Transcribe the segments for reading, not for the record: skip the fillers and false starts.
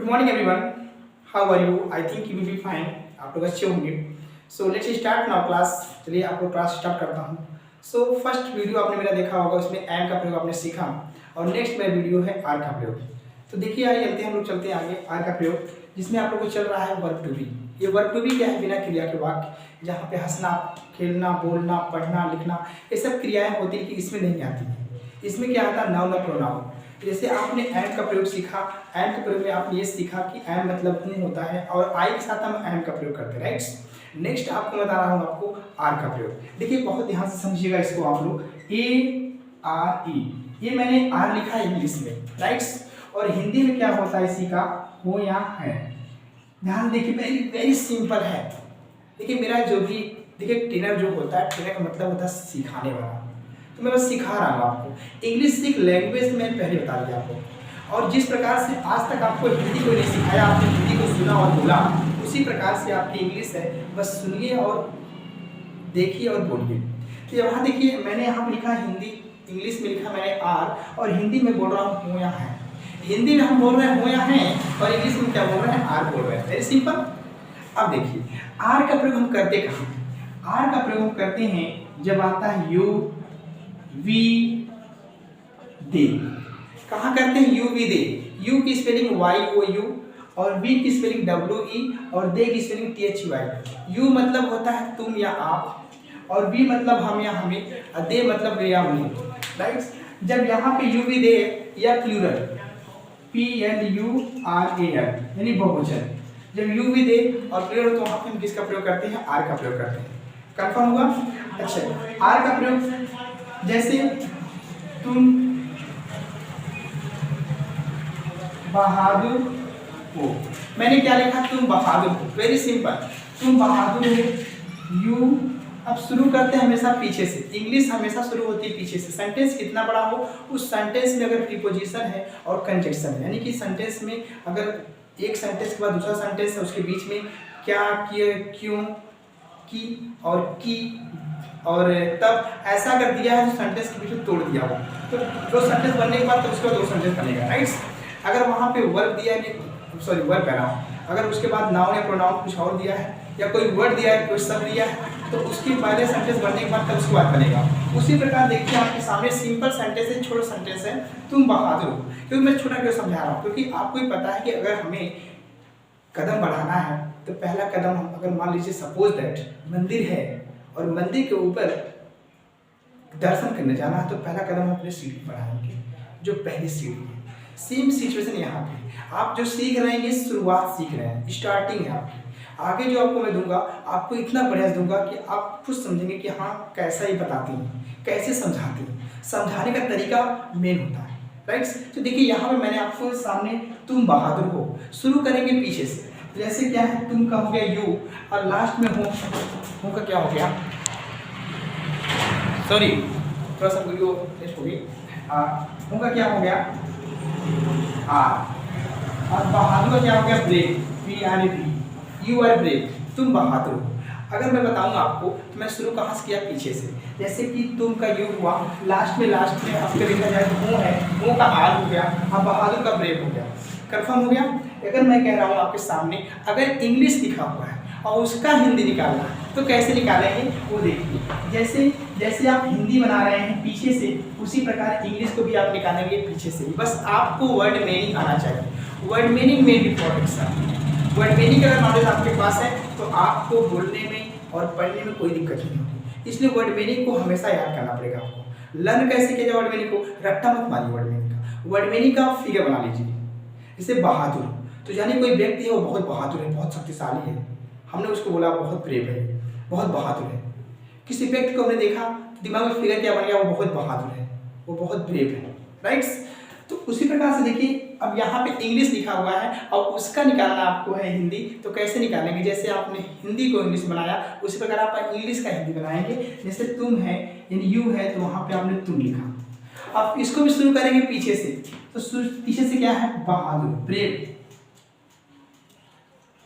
Good morning everyone, how are you? I think you will be fine. आप लोग अच्छे होंगे। So let's start now class. चलिए आपको क्लास स्टार्ट करता हूँ। सो फर्स्ट वीडियो आपने मेरा देखा होगा, उसमें एम का प्रयोग आपने सीखा और नेक्स्ट मेरा वीडियो है आर का प्रयोग। तो देखिए आइए चलते हैं, हम लोग चलते हैं आगे। आर का प्रयोग जिसमें आप लोग को चल रहा है वर्ब टू बी। ये वर्ब टू बी क्या है? बिना क्रिया के वाक्य, जहाँ पे हंसना, खेलना, बोलना, पढ़ना, लिखना, ये सब क्रियाएं होती है कि इसमें नहीं आती। इसमें क्या आता है? नाउन और प्रोनाउन। जैसे आपने एम का प्रयोग सीखा, एम के प्रयोग में आपने ये सीखा कि एम मतलब हूँ होता है और आई के साथ हम एम का प्रयोग करते हैं, राइट। नेक्स्ट आपको बता रहा हूँ आपको आर का प्रयोग। देखिए बहुत ध्यान से समझिएगा इसको आप लोग। ए आर ई, ये मैंने आर लिखा है इंग्लिश में, राइट। और हिंदी में क्या होता है इसी का? हो या है। ध्यान देखिए, वेरी वेरी सिंपल है। देखिए मेरा जो भी, देखिए ट्रेनर जो होता है, ट्रेनर का मतलब होता है सिखाने वाला। तो मैं बस सिखा रहा हूँ आपको। इंग्लिश एक लैंग्वेज में पहले बता दिया आपको, और जिस प्रकार से आज तक आपको हिंदी को नहीं सिखाया, आपने हिंदी को सुना और बोला, उसी प्रकार से आपकी इंग्लिश है, बस सुनिए और देखिए और बोलिए। तो यहाँ देखिए मैंने यहाँ पर लिखा हिंदी, इंग्लिश में लिखा मैंने आर, और हिंदी में बोल रहा हूँ या है। हिंदी में हम बोल रहे हैं हो या हैं, और इंग्लिश में क्या बोल रहे हैं? आर बोल रहे हैं। Very simple. अब देखिए आर का प्रयोग हम करते कहाँ? आर का प्रयोग हम करते हैं जब आता है यू वी दे। कहाँ करते हैं? यू वी दे। यू की स्पेलिंग वाई ओ यू, और वी की स्पेलिंग डब्ल्यू ई, और दे की spelling T H U I. You मतलब होता है तुम या आप, और वी मतलब हम या हमें, और दे मतलब वे या उन्हें, राइट। जब यहाँ पे यू वी दे या plural P L U R A L यानी बहुवचन, जब यू वी दे और प्लूरल, तो वहाँ पे हम किसका प्रयोग करते हैं? आर का प्रयोग करते हैं। कंफर्म हुआ? अच्छा, आर का प्रयोग जैसे तुम बहादुर हो। मैंने क्या लिखा? तुम बहादुर हो। वेरी सिंपल, तुम बहादुर हो। यू, अब शुरू करते हैं हमेशा पीछे से। इंग्लिश हमेशा शुरू होती है पीछे से। सेंटेंस कितना बड़ा हो, उस सेंटेंस में अगर प्रीपोजिशन है और कंजक्शन है, यानी कि सेंटेंस में अगर एक सेंटेंस के बाद दूसरा सेंटेंस है, उसके बीच में क्या, किए, क्यों, की और की और तब ऐसा कर दिया है, तो सेंटेंस के बीच में तोड़ दिया हो, तो दो सेंटेंस बनने के बाद तो उसके बाद दो सेंटेंस बनेगा, राइट। अगर वहाँ पे वर्ब दिया है, सॉरी वर्ब कह रहा हूँ, अगर उसके बाद नाउन या प्रोनाउन कुछ और दिया है, या कोई वर्ड दिया है, कोई शब्द दिया है, तो उसकी पहले सेंटेंस बनने के बाद तब उसके बाद बनेगा। उसी प्रकार देखिए आपके सामने सिंपल सेंटेंस है, छोटा सेंटेंस है, तुम बहादुर हो। क्योंकि मैं छोटा क्यों समझा रहा हूँ? क्योंकि आपको ही पता है कि अगर हमें कदम बढ़ाना है तो पहला कदम हम, अगर मान लीजिए सपोज दैट मंदिर है और मंदिर के ऊपर दर्शन करने जाना है, तो पहला कदम हम अपने सीढ़ी बढ़ाएंगे, जो पहली सीढ़ी है। सेम सिचुएशन यहाँ पे, आप जो सीख रहे हैं ये शुरुआत सीख रहे हैं, स्टार्टिंग है आपकी। आगे जो आपको मैं दूंगा, आपको इतना बढ़िया दूंगा कि आप खुद समझेंगे कि हाँ कैसा ही बताती हैं, कैसे समझाती हैं। समझाने का तरीका मेन होता है, राइट। तो देखिए यहाँ पे मैंने आपको सामने तुम बहादुर हो, शुरू करेंगे पीछे से। जैसे क्या है? तुम का हो गया यू, और लास्ट में हो का क्या हो गया? सॉरी थोड़ा सा वीडियो टेस्ट हो गई। हो का क्या हो गया? आर, और बहादुर का क्या हो गया? Brave, B R A B, you are brave, तुम बहादुर हो। अगर मैं बताऊंगा आपको तो मैं शुरू कहाँ से किया? पीछे से। जैसे कि तुम का यू हुआ, लास्ट में आपके देखा जाए तो हो है, हो का आर हो गया, और बहादुर का ब्रेव हो गया। कंफर्म हो गया? अगर मैं कह रहा हूँ आपके सामने, अगर इंग्लिश लिखा हुआ है और उसका हिंदी निकालना है तो कैसे निकालेंगे वो देखिए। जैसे आप हिंदी बना रहे हैं पीछे से, उसी प्रकार इंग्लिश को भी आप निकालेंगे पीछे से। बस आपको वर्ड मीनिंग आना चाहिए। वर्ड मीनिंग में इंपॉर्टेंस है। वर्ड मीनिंग अगर नॉलेज आपके पास है तो आपको बोलने में और पढ़ने में कोई दिक्कत नहीं होगी। इसलिए वर्ड मीनिंग को हमेशा याद करना पड़ेगा आपको। लर्न कैसे किया जाए वर्ड मीनिंग को? रट्टा मत मारिए वर्ड मीनिंग का। वर्ड मीनिंग का फिगर बना लीजिए। जैसे बहादुर, तो यानी कोई व्यक्ति है वो बहुत बहादुर है, बहुत शक्तिशाली है, हमने उसको बोला बहुत ब्रेव है, बहुत बहादुर है। किसी व्यक्ति को हमने देखा तो दिमाग में फिगर क्या बन गया? वो बहुत बहादुर है, वो बहुत ब्रेव है, राइट। तो उसी प्रकार से देखिए, अब यहाँ पे इंग्लिश लिखा हुआ है और उसका निकालना आपको है हिंदी, तो कैसे निकालेंगे? जैसे आपने हिंदी को इंग्लिश बनाया, उसी प्रकार आप इंग्लिश का हिंदी बनाएंगे। जैसे तुम है यानी यू है, तो वहाँ पे आपने तुम लिखा। अब इसको भी शुरू करेंगे पीछे से, तो पीछे से क्या है? बहादुर, ब्रेव,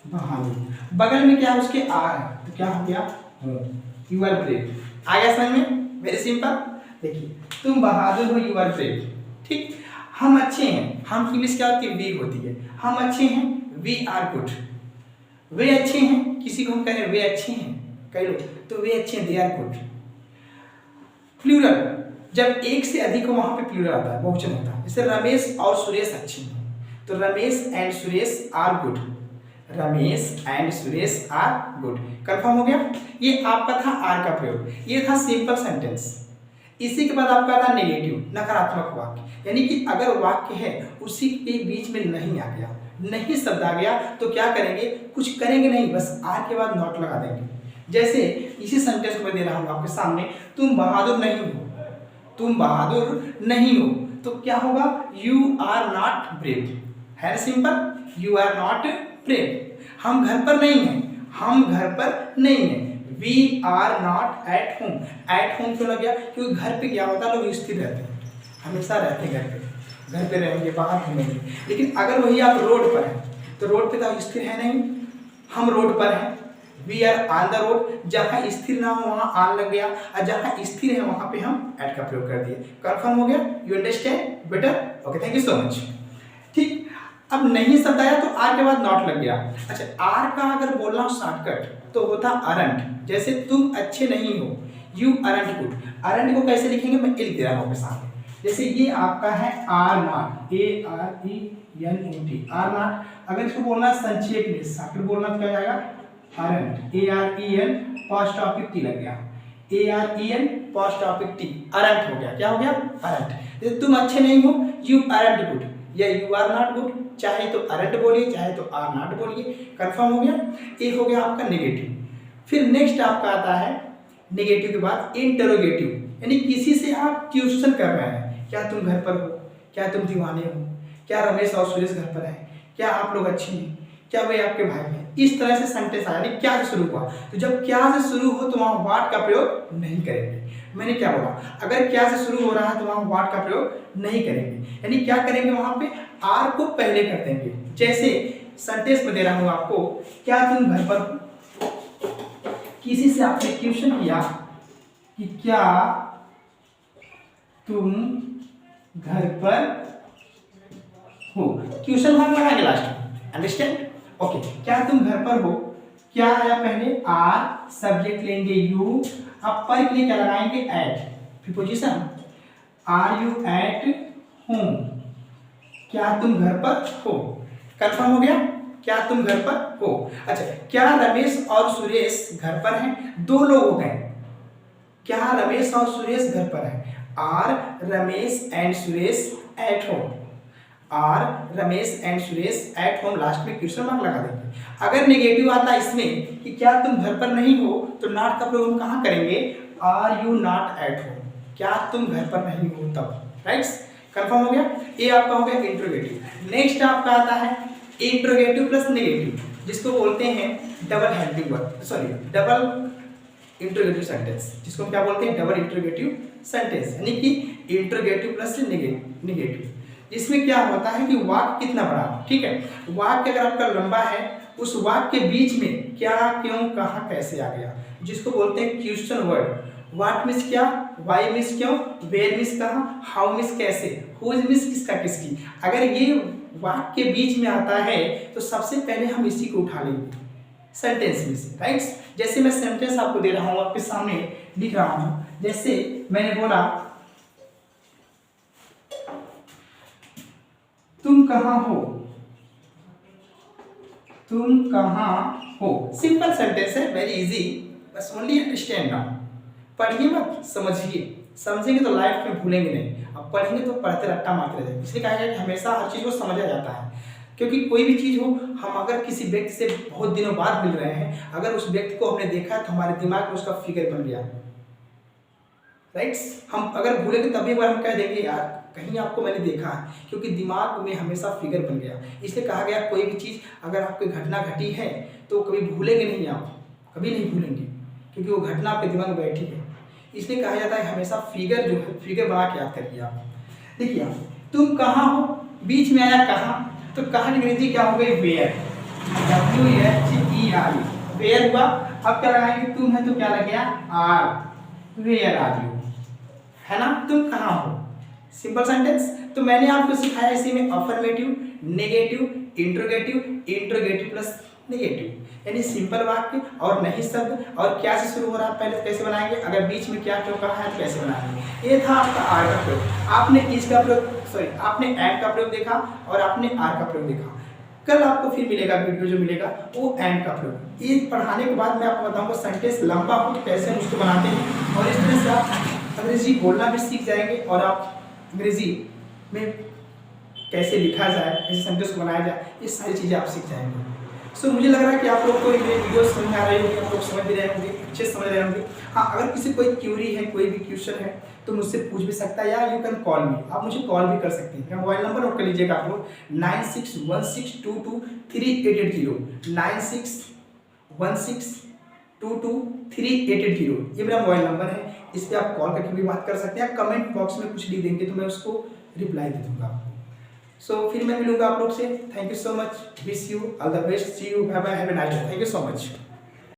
बहादुर। बगल में क्या है? उसके आर है, तो क्या हो गया? हो, यू आर ब्रेव। आ गया समझ में? Very simple. देखिए तुम बहादुर हो, यू आर ब्रेव, ठीक। हम अच्छे हैं, हम की इंग्लिश क्या होती है, वी होती है। हम अच्छे हैं, वी आर गुड। वे अच्छे हैं, किसी को हम कह रहे हैं वे अच्छे हैं, कई लोग, तो वे अच्छे हैं, दे आर गुड। प्लूरल, जब एक से अधिक हो वहां पे प्लूरल आता है, बहुवचन होता है। जैसे रमेश और सुरेश अच्छे हैं, तो Ramesh and Suresh are good. Ramesh and Suresh are good. Confirm हो गया। ये आपका था आर का प्रयोग, ये था सिंपल सेंटेंस। इसी के बाद आपका था नेगेटिव, नकारात्मक वाक्य, यानी कि अगर वाक्य है उसी के बीच में नहीं आ गया, नहीं शब्द आ गया, तो क्या करेंगे, कुछ करेंगे नहीं, बस आर के बाद नॉट लगा देंगे। जैसे इसी सेंटेंस को मैं दे रहा हूं आपके सामने, तुम बहादुर नहीं हो, तुम बहादुर नहीं हो, तो क्या होगा, यू आर नॉट ब्रेव। है simple, you are not brave. हम घर पर नहीं हैं, हम घर पर नहीं हैं। We are not at home. At home क्यों लग गया, क्योंकि घर पे क्या होता है, लोग स्थिर रहते हैं, हमेशा रहते हैं घर पे रहेंगे, बाहर घूमेंगे। लेकिन अगर वही आप रोड पर हैं, तो रोड पे तो स्थिर है नहीं, हम रोड पर हैं, we are on the road. जहाँ स्थिर ना हो वहाँ आन लग गया, और जहाँ स्थिर है वहाँ पे हम एट का प्रयोग कर दिए। कंफर्म हो गया, you understand better, okay, thank you so much. ठीक, अब नहीं शब्द आया तो आर के बाद नॉट लग गया। अच्छा, आर का अगर बोलना हो शॉर्टकट तो होता अरंट। जैसे तुम अच्छे नहीं हो, यू अरंट गुड। अरंट को कैसे लिखेंगे, मैं लिख दे रहा हूँ आपके सामने। जैसे ये आपका है are not, A R E N O T, are not. अगर इसको बोलना संक्षेप में, शॉर्टकट बोलना तो क्या जाएगा, aren't, A R E N post office T लग गया, A R E N post office T, aren't हो गया। क्या हो गया, अरंट। जैसे तुम अच्छे नहीं हो, यू अरंट गुड, या यू आर नॉट गुड, चाहे तो अरंट बोलिए, चाहे तो आर नॉट बोलिए। कंफर्म हो गया। ये हो गया आपका नेगेटिव। फिर नेक्स्ट आपका आता है नेगेटिव के बाद इंटरोगेटिव, यानी किसी से आप क्वेश्चन कर रहे हैं, क्या तुम घर पर हो, क्या तुम दीवाने हो, क्या रमेश और सुरेश घर पर हैं, क्या आप लोग अच्छे हैं, क्या वे आपके भाई हैं। इस तरह से सेंटेंस आया, यानी क्या से शुरू हुआ। तो जब क्या से शुरू हो तो वहां व्हाट का प्रयोग नहीं करेंगे। मैंने क्या बोला, अगर क्या से शुरू हो रहा है तो वहां व्हाट का प्रयोग नहीं करेंगे, यानी क्या करेंगे, वहां पे आर को पहले कर देंगे। जैसे सेंटेंस में दे रहा हूं आपको, क्या तुम घर पर हो, किसी से आपने क्वेश्चन किया कि क्या तुम घर पर हो, क्वेश्चन मार्क लगाएंगे लास्ट में, अंडरस्टैंड, ओके। क्या तुम घर पर हो, क्या आया पहले, आर, सब्जेक्ट लेंगे यू, अब पर के लिए क्या लगाएंगे, at, preposition, are you at home, क्या तुम घर पर हो। कंफर्म हो गया, क्या तुम घर पर हो। अच्छा, क्या रमेश और सुरेश घर पर हैं, दो लोग हो गए, क्या रमेश और सुरेश घर पर हैं, are Ramesh and Suresh at home, are Ramesh and Suresh at home, last में क्वेश्चन मार्क लगा देंगे। अगर नेगेटिव आता है इसमें कि क्या तुम घर पर नहीं हो, तो नॉट का प्रयोग हम कहाँ करेंगे, are you not at home, क्या तुम घर पर नहीं हो तब, राइट। कंफर्म हो गया। ये आपका हो गया इंट्रोगेटिव। नेक्स्ट आपका आता है इंट्रोगेटिव प्लस नेगेटिव, जिसको बोलते हैं double helping verb, sorry double interrogative sentence, जिसको हम क्या बोलते हैं, डबल इंट्रोगेटिव सेंटेंस, यानी कि इंट्रोगेटिव प्लस नेगेटिव। इसमें क्या होता है कि वाक्य कितना बड़ा, ठीक है, वाक्य अगर आपका लंबा है, उस वाक्य के बीच में क्या, क्यों, कहाँ, कैसे आ गया, जिसको बोलते हैं क्वेश्चन वर्ड। व्हाट मीन्स क्या, वाई मीन्स क्यों, वेयर मीन्स कहाँ, हाउ मीन्स कैसे, हुज मीन्स किसका किसकी। अगर ये वाक्य के बीच में आता है तो सबसे पहले हम इसी को उठा लेंगे सेंटेंस में से, राइट। जैसे मैं सेंटेंस आपको दे रहा हूँ, आपके सामने लिख रहा हूँ। जैसे मैंने बोला तुम कहाँ हो, तुम कहाँ हो, सिंपल सेंटेंस है, वेरी इजी, बस ओनली अंडरस्टैंड नाउ। पढ़िए मत, समझिए, समझेंगे तो लाइफ में भूलेंगे नहीं, अब पढ़ेंगे तो पढ़ते रट्टा मारते रहेंगे। इसलिए कहा गया कि हमेशा हर चीज़ को समझा जाता है, क्योंकि कोई भी चीज़ हो, हम अगर किसी व्यक्ति से बहुत दिनों बाद मिल रहे हैं, अगर उस व्यक्ति को हमने देखा तो हमारे दिमाग में उसका फिगर बन गया, राइट। हम अगर भूलेंगे तभी बार हम कह देंगे यार कहीं आपको मैंने देखा है, क्योंकि दिमाग में हमेशा फिगर बन गया। इसलिए कहा गया कोई भी चीज़ अगर आपकी घटना घटी है तो कभी भूलेंगे नहीं, आप कभी नहीं भूलेंगे, क्योंकि वो घटना आपके दिमाग में बैठी है। इसलिए कहा जाता है हमेशा फिगर जो है, फिगर बना के याद करिए आप। देखिए आप, तुम कहाँ हो, बीच में आया कहाँ, तो कहाँ की अंग्रेजी क्या हो गई, वेयर, WHERE, वेयर हुआ। अब क्या लगाएंगे, तुम है तो क्या लग गया, आर, वेयर आर यू, है ना, तुम कहाँ हो। Simple sentence. तो मैंने आपको सिखाया इसी में affirmative, negative, interrogative plus negative, यानी सिंपल वाक्य और नहीं शब्द और क्या से शुरू हो रहा है पहले कैसे बनाएंगे, अगर बीच में क्या क्यों कहा है तो कैसे बनाएंगे। ये था आपका आर का प्रयोग। आपने इज का प्रयोग, सॉरी आपने एंड का प्रयोग देखा और आपने आर का प्रयोग देखा। कल आपको फिर मिलेगा वीडियो जो मिलेगा वो एंड का प्रयोग। ये पढ़ाने के बाद मैं आपको बताऊंगा सेंटेंस लंबा हो तो कैसे हम उसको बनाते हैं, और इस तरह से आप अंग्रेजी बोलना भी सीख जाएंगे और आप अंग्रेजी में कैसे लिखा जाए, कैसे सेंटेंस को बनाया जाए, ये सारी चीज़ें आप सीख जाएंगे। सो मुझे लग रहा है कि आप लोग को ये वीडियो समझ में आ रही होगी, आप लोग समझ भी रहे होंगे, अच्छे समझ रहे होंगे। हाँ, अगर किसी कोई क्यूरी है, कोई भी क्वेश्चन है तो मुझसे पूछ भी सकता है, या यू कैन कॉल मी, आप मुझे कॉल भी कर सकते हैं। मोबाइल नंबर नोट कर लीजिएगा आप लोग 9616223880, 9616223880, ये मेरा मोबाइल नंबर है। इस पर आप कॉल करके भी बात कर सकते हैं। कमेंट बॉक्स में कुछ लिख देंगे तो मैं उसको रिप्लाई दे दूंगा आपको। सो फिर मैं मिलूंगा आप लोग से। Thank you so much, wish you all the best, see you, bye bye, have a nice day, thank you so much.